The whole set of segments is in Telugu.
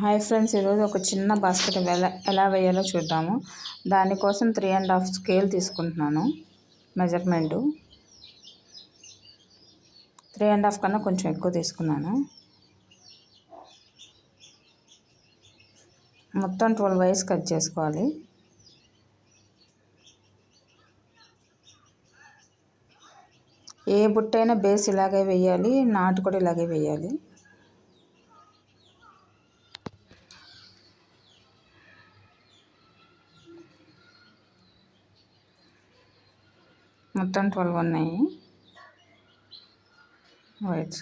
హాయ్ ఫ్రెండ్స్, ఈరోజు ఒక చిన్న బాస్కెట్ ఎలా వేయాలో చూద్దాము. దానికోసం 3.5 స్కేల్ తీసుకుంటున్నాను. మెజర్మెంటు 3.5 కన్నా కొంచెం ఎక్కువ తీసుకున్నాను. మొత్తం 12 వైస్ కట్ చేసుకోవాలి. ఏ బుట్టైనా బేస్ ఇలాగే వేయాలి, నాటు కూడా ఇలాగే వేయాలి. మొత్తం 12 ఉన్నాయి వైట్స్.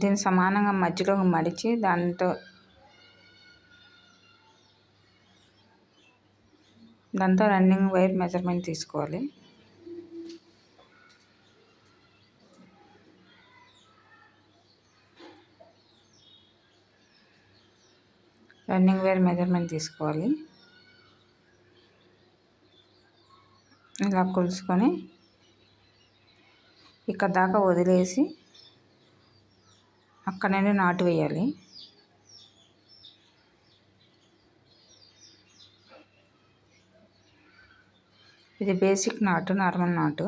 దీన్ని సమానంగా మధ్యలో మడిచి దాంతో రన్నింగ్ వైర్ మెజర్మెంట్ తీసుకోవాలి. ఇలా కొలుసుకొని ఇక్కడ దాకా వదిలేసి అక్కడ నుండి నాటు వేయాలి. ఇది బేసిక్ నాటు, నార్మల్ నాటు.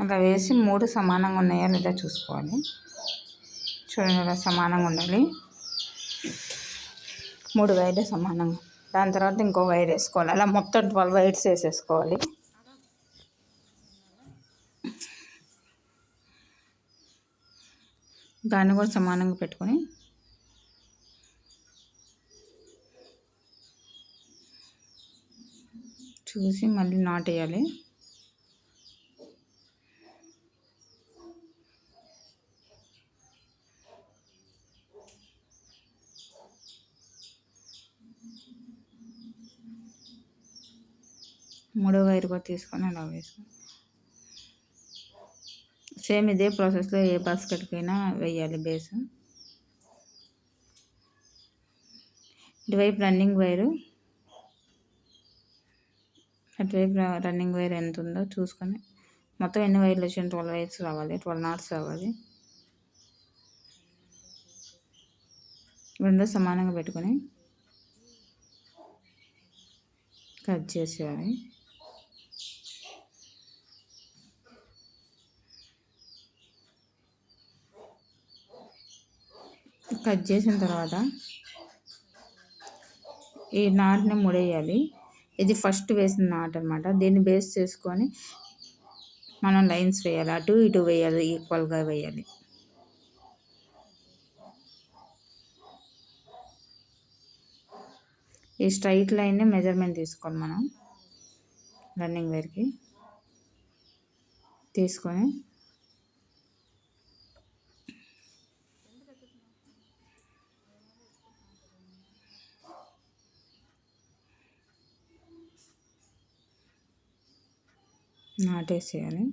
అలా వేసి 3 సమానంగా ఉన్నాయా లేదా చూసుకోవాలి. చూడండి, అలా సమానంగా ఉండాలి. 3 వైర్లు సమానంగా. దాని తర్వాత ఇంకో వైర్ వేసుకోవాలి. అలా మొత్తం 12 వైర్స్ వేసేసుకోవాలి. దాన్ని కూడా సమానంగా పెట్టుకొని చూసి మళ్ళీ నాటేయాలి. మూడో వైర్ కూడా తీసుకొని అలా వేసుకోవాలి. సేమ్ ఇదే ప్రాసెస్లో ఏ బాస్కెట్కైనా వేయాలి బేస్. ఇటువైపు రన్నింగ్ వైరు, అటువైపు రన్నింగ్ వైర్ ఎంత ఉందో చూసుకొని మొత్తం ఎన్ని వైర్లు వచ్చిన 12 వైర్స్ రావాలి, 12 నాట్స్ రావాలి. రెండు సమానంగా పెట్టుకొని కట్ చేసేయాలి. కట్ చేసిన తర్వాత ఈ నాట్ని ముడేయాలి. ఇది ఫస్ట్ వేసిన నాట్ అనమాట. దీన్ని బేస్ చేసుకొని మనం లైన్స్ వేయాలి. అటు ఇటు వేయాలి, ఈక్వల్గా వేయాలి. ఈ స్ట్రైట్ లైన్ని మెజర్మెంట్ తీసుకోవాలి. మనం రన్నింగ్ వైర్కి తీసుకొని నాటేసేయాలి.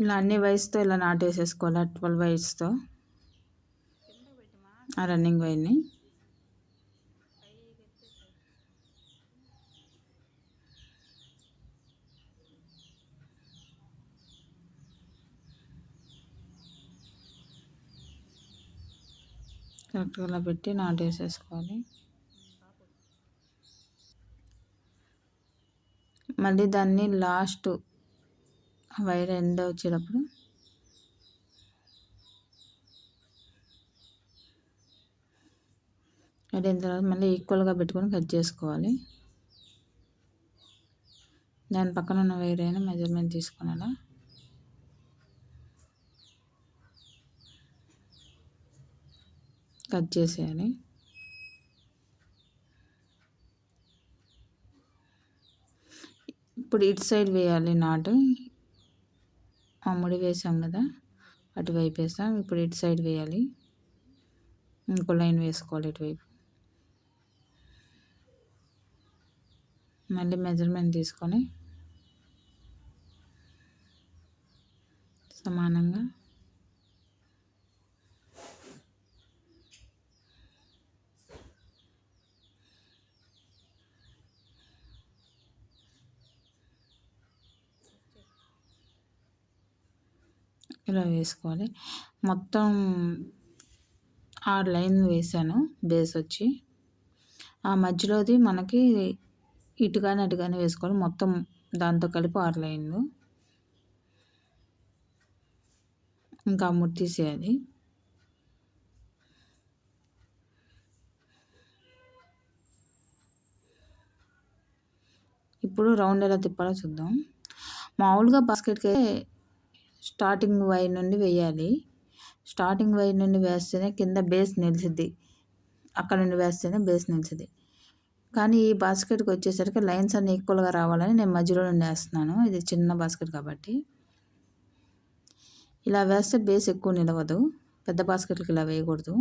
ఇలా అన్ని వైర్స్తో ఇలా నాటేసేసుకోవాలి. 12 వైర్స్తో ఆ రన్నింగ్ వైర్ని కరెక్ట్గా అలా పెట్టి నాటేసేసుకోవాలి. మళ్ళీ దాన్ని లాస్ట్ వైర్ ఎండ్ వచ్చేటప్పుడు అయిన తర్వాత మళ్ళీ ఈక్వల్గా పెట్టుకొని కట్ చేసుకోవాలి. దాని పక్కన ఉన్న వైర్ అయినా మెజర్మెంట్ తీసుకొని అలా కట్ చేసేయాలి. ఇప్పుడు ఇటు సైడ్ వేయాలి నాటు. ముడి వేసాం కదా, అటువైపు వేసాం. ఇప్పుడు ఇటు సైడ్ వేయాలి. ఇంకో లైన్ వేసుకోవాలి ఇటువైపు. మళ్ళీ మెజర్మెంట్ తీసుకొని సమానంగా ఇలా వేసుకోవాలి. మొత్తం 6 లైన్లు వేసాను బేస్ వచ్చి. ఆ మధ్యలోది మనకి ఇటు కానీ అటు కానీ వేసుకోవాలి. మొత్తం దాంతో కలిపి 6 లైన్లు. ఇంకా ముట్టేసేయాలి. ఇప్పుడు రౌండ్ ఎలా తిప్పాలో చూద్దాం. మామూలుగా బాస్కెట్కి స్టార్టింగ్ వైర్ నుండి వేయాలి. స్టార్టింగ్ వైర్ నుండి వేస్తేనే కింద బేస్ నిలిచిద్ది. అక్కడ నుండి వేస్తేనే బేస్ నిలిచిద్ది. కానీ ఈ బాస్కెట్కి వచ్చేసరికి లైన్స్ అన్నీ ఈక్వల్గా రావాలని నేను మధ్యలో నుండి వేస్తున్నాను. ఇది చిన్న బాస్కెట్ కాబట్టి. ఇలా వేస్తే బేస్ ఎక్కువ నిలవదు. పెద్ద బాస్కెట్లకి ఇలా వేయకూడదు.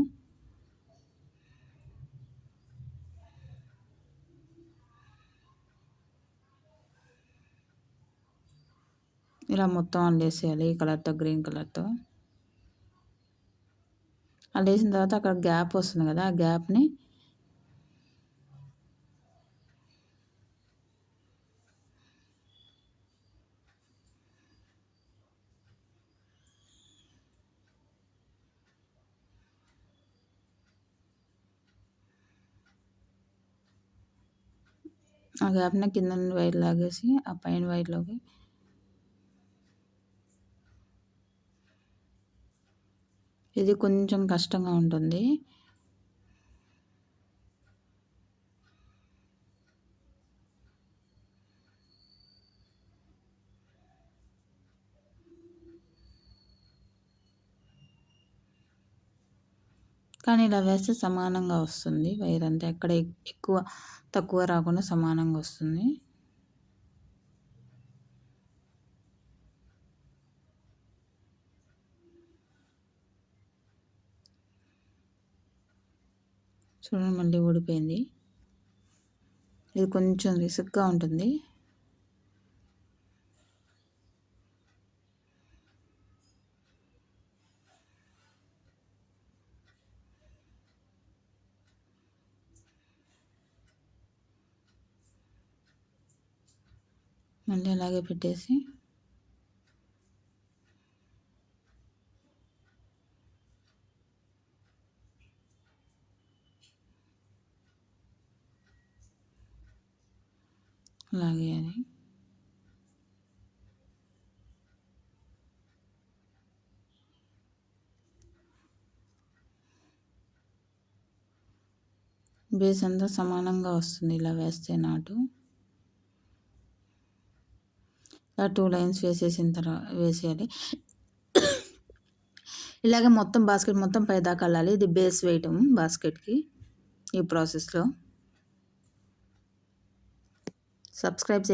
ఇలా మొత్తం అల్లేసేయాలి. ఈ కలర్తో గ్రీన్ కలర్తో అల్లేసిన తర్వాత అక్కడ గ్యాప్ వస్తుంది కదా, ఆ గ్యాప్ని కింద నుండి వైర్ లాగేసి ఆ పైన వైర్లోకి ఇది కొంచెం కష్టంగా ఉంటుంది. కానీ ఇలా వేస్తే సమానంగా వస్తుంది. వైర్ అంతా ఎక్కడ ఎక్కువ తక్కువ రాకుండా సమానంగా వస్తుంది. చూడండి, మళ్ళీ ఊడిపోయింది. ఇది కొంచెం రిస్క్గా ఉంటుంది. మళ్ళీ అలాగే పెట్టేసి అలాగే అది బేస్ అంతా సమానంగా వస్తుంది. ఇలా వేస్తే నాటు ఇలా 2 లైన్స్ వేసేసిన తర్వాత వేసేయాలి. ఇలాగే మొత్తం బాస్కెట్ మొత్తం పైదాకా అల్లాలి. ఇది బేస్ వేయటం బాస్కెట్కి. ఈ ప్రాసెస్లో సబ్స్క్రైబ్